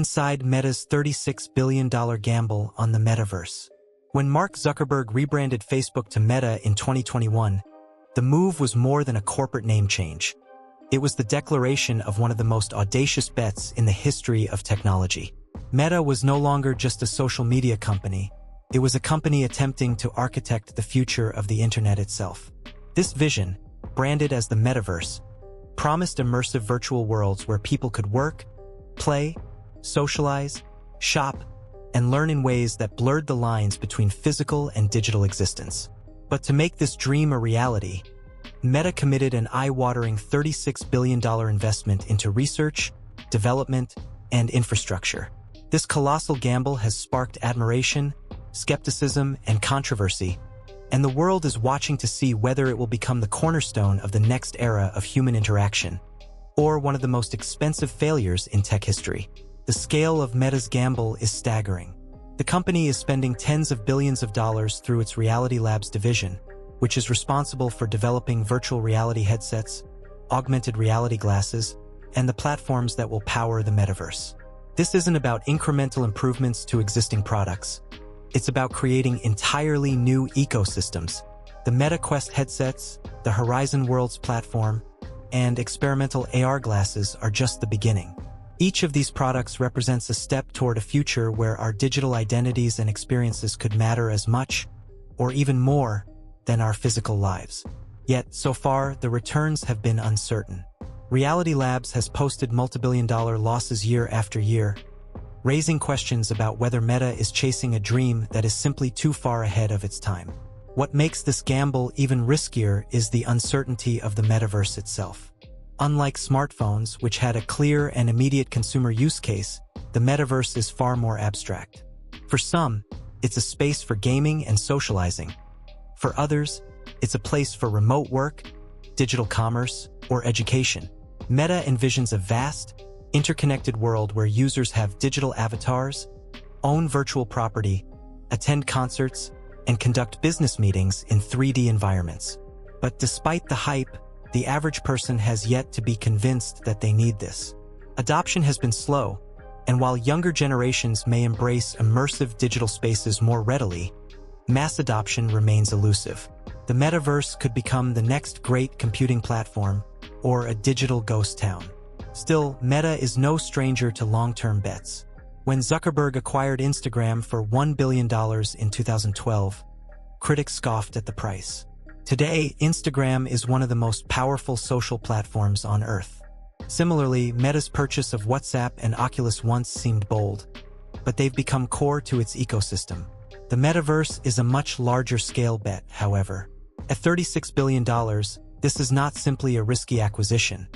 inside Meta's $36 billion gamble on the Metaverse. When Mark Zuckerberg rebranded Facebook to Meta in 2021, the move was more than a corporate name change. It was the declaration of one of the most audacious bets in the history of technology. Meta was no longer just a social media company. It was a company attempting to architect the future of the internet itself. This vision, branded as the Metaverse, promised immersive virtual worlds where people could work, play, socialize, shop, and learn in ways that blurred the lines between physical and digital existence. But to make this dream a reality, Meta committed an eye-watering $36 billion investment into research, development, and infrastructure. This colossal gamble has sparked admiration, skepticism, and controversy, and the world is watching to see whether it will become the cornerstone of the next era of human interaction, or one of the most expensive failures in tech history. The scale of Meta's gamble is staggering. The company is spending tens of billions of dollars through its Reality Labs division, which is responsible for developing virtual reality headsets, augmented reality glasses, and the platforms that will power the metaverse. This isn't about incremental improvements to existing products. It's about creating entirely new ecosystems. The Meta Quest headsets, the Horizon Worlds platform, and experimental AR glasses are just the beginning. Each of these products represents a step toward a future where our digital identities and experiences could matter as much, or even more, than our physical lives. Yet, so far, the returns have been uncertain. Reality Labs has posted multi-billion-dollar losses year after year, raising questions about whether Meta is chasing a dream that is simply too far ahead of its time. What makes this gamble even riskier is the uncertainty of the metaverse itself. Unlike smartphones, which had a clear and immediate consumer use case, the metaverse is far more abstract. For some, it's a space for gaming and socializing. For others, it's a place for remote work, digital commerce, or education. Meta envisions a vast, interconnected world where users have digital avatars, own virtual property, attend concerts, and conduct business meetings in 3D environments. But despite the hype, the average person has yet to be convinced that they need this. Adoption has been slow, and while younger generations may embrace immersive digital spaces more readily, mass adoption remains elusive. The metaverse could become the next great computing platform or a digital ghost town. Still, Meta is no stranger to long-term bets. When Zuckerberg acquired Instagram for $1 billion in 2012, critics scoffed at the price. Today, Instagram is one of the most powerful social platforms on Earth. Similarly, Meta's purchase of WhatsApp and Oculus once seemed bold, but they've become core to its ecosystem. The metaverse is a much larger scale bet, however. At $36 billion, this is not simply a risky acquisition.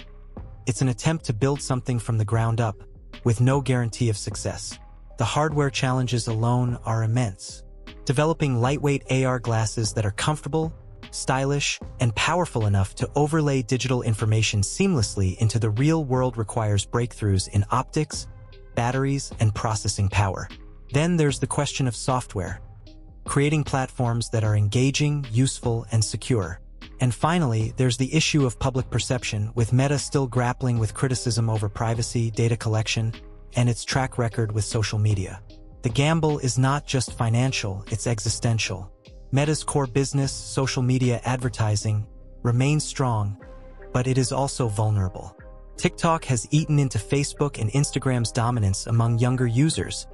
It's an attempt to build something from the ground up, with no guarantee of success. The hardware challenges alone are immense. Developing lightweight AR glasses that are comfortable, stylish, and powerful enough to overlay digital information seamlessly into the real world requires breakthroughs in optics, batteries, and processing power. Then there's the question of software, creating platforms that are engaging, useful, and secure. And finally, there's the issue of public perception, with Meta still grappling with criticism over privacy, data collection, and its track record with social media. The gamble is not just financial, it's existential. Meta's core business, social media advertising, remains strong, but it is also vulnerable. TikTok has eaten into Facebook and Instagram's dominance among younger users,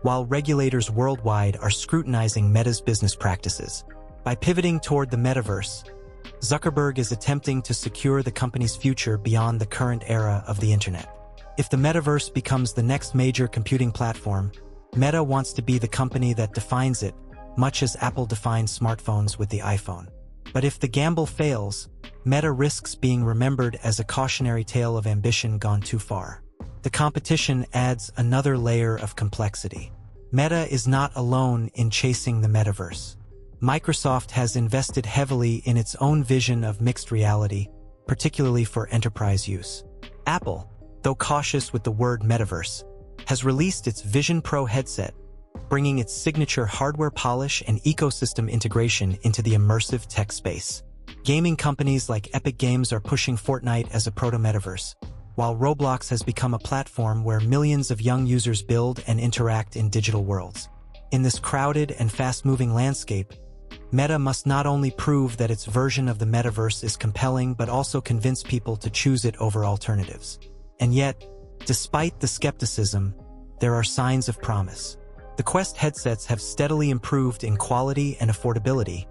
while regulators worldwide are scrutinizing Meta's business practices. By pivoting toward the metaverse, Zuckerberg is attempting to secure the company's future beyond the current era of the internet. If the metaverse becomes the next major computing platform, Meta wants to be the company that defines it, much as Apple defined smartphones with the iPhone. But if the gamble fails, Meta risks being remembered as a cautionary tale of ambition gone too far. The competition adds another layer of complexity. Meta is not alone in chasing the metaverse. Microsoft has invested heavily in its own vision of mixed reality, particularly for enterprise use. Apple, though cautious with the word metaverse, has released its Vision Pro headset, bringing its signature hardware polish and ecosystem integration into the immersive tech space. Gaming companies like Epic Games are pushing Fortnite as a proto-metaverse, while Roblox has become a platform where millions of young users build and interact in digital worlds. In this crowded and fast-moving landscape, Meta must not only prove that its version of the metaverse is compelling but also convince people to choose it over alternatives. And yet, despite the skepticism, there are signs of promise. The Quest headsets have steadily improved in quality and affordability,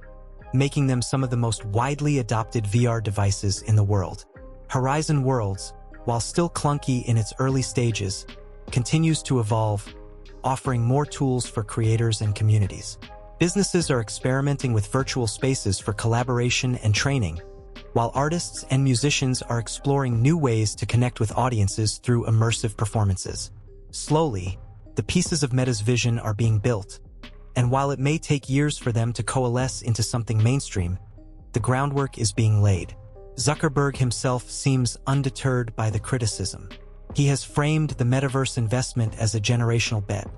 making them some of the most widely adopted VR devices in the world. Horizon Worlds, while still clunky in its early stages, continues to evolve, offering more tools for creators and communities. Businesses are experimenting with virtual spaces for collaboration and training, while artists and musicians are exploring new ways to connect with audiences through immersive performances. Slowly, the pieces of Meta's vision are being built, and while it may take years for them to coalesce into something mainstream, the groundwork is being laid. Zuckerberg himself seems undeterred by the criticism. He has framed the metaverse investment as a generational bet,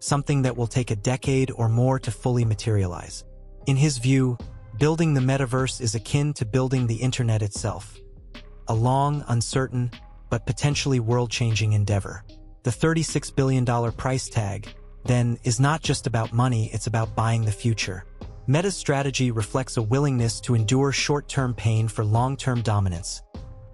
something that will take a decade or more to fully materialize. In his view, building the metaverse is akin to building the internet itself, a long, uncertain, but potentially world-changing endeavor. The $36 billion price tag, then, is not just about money, it's about buying the future. Meta's strategy reflects a willingness to endure short-term pain for long-term dominance,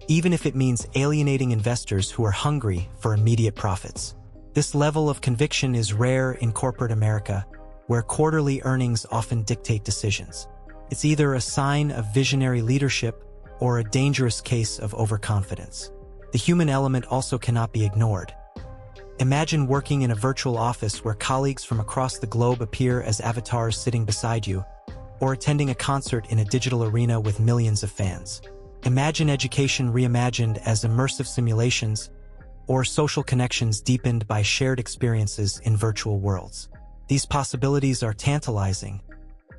even if it means alienating investors who are hungry for immediate profits. This level of conviction is rare in corporate America, where quarterly earnings often dictate decisions. It's either a sign of visionary leadership or a dangerous case of overconfidence. The human element also cannot be ignored. Imagine working in a virtual office where colleagues from across the globe appear as avatars sitting beside you, or attending a concert in a digital arena with millions of fans. Imagine education reimagined as immersive simulations, or social connections deepened by shared experiences in virtual worlds. These possibilities are tantalizing,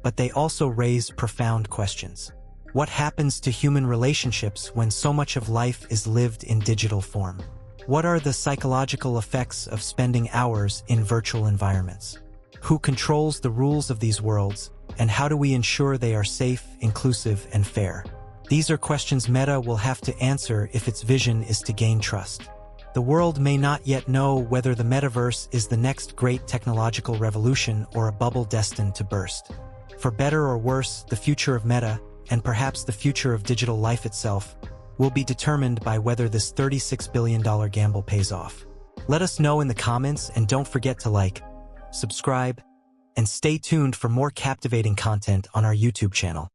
but they also raise profound questions. What happens to human relationships when so much of life is lived in digital form? What are the psychological effects of spending hours in virtual environments? Who controls the rules of these worlds, and how do we ensure they are safe, inclusive, and fair? These are questions Meta will have to answer if its vision is to gain trust. The world may not yet know whether the metaverse is the next great technological revolution or a bubble destined to burst. For better or worse, the future of Meta, and perhaps the future of digital life itself, will be determined by whether this $36 billion gamble pays off. Let us know in the comments, and don't forget to like, subscribe, and stay tuned for more captivating content on our YouTube channel.